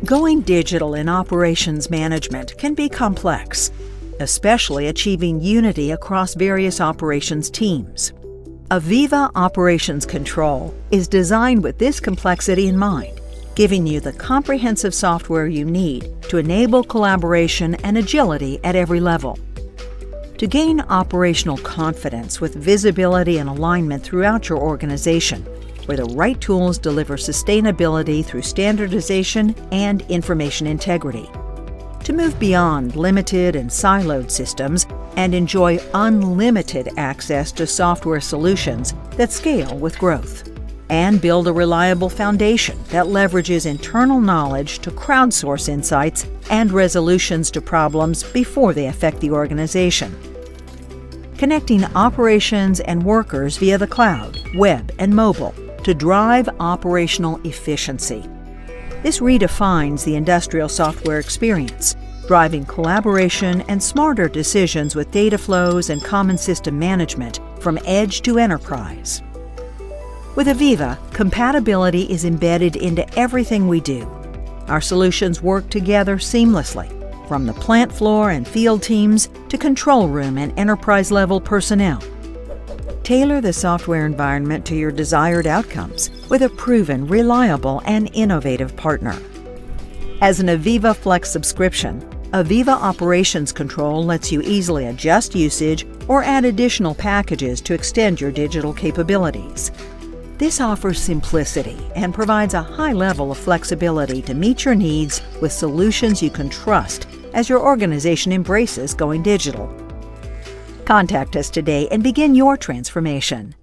Going digital in operations management can be complex, especially achieving unity across various operations teams. AVEVA Operations Control is designed with this complexity in mind, giving you the comprehensive software you need to enable collaboration and agility at every level. To gain operational confidence with visibility and alignment throughout your organization, where the right tools deliver sustainability through standardization and information integrity. To move beyond limited and siloed systems and enjoy unlimited access to software solutions that scale with growth. And build a reliable foundation that leverages internal knowledge to crowdsource insights and resolutions to problems before they affect the organization. Connecting operations and workers via the cloud, web, and mobile to drive operational efficiency. This redefines the industrial software experience, driving collaboration and smarter decisions with data flows and common system management from edge to enterprise. With AVEVA, compatibility is embedded into everything we do. Our solutions work together seamlessly, from the plant floor and field teams to control room and enterprise-level personnel. Tailor the software environment to your desired outcomes with a proven, reliable, and innovative partner. As an AVEVA Flex subscription, AVEVA Operations Control lets you easily adjust usage or add additional packages to extend your digital capabilities. This offers simplicity and provides a high level of flexibility to meet your needs with solutions you can trust as your organization embraces going digital. Contact us today and begin your transformation.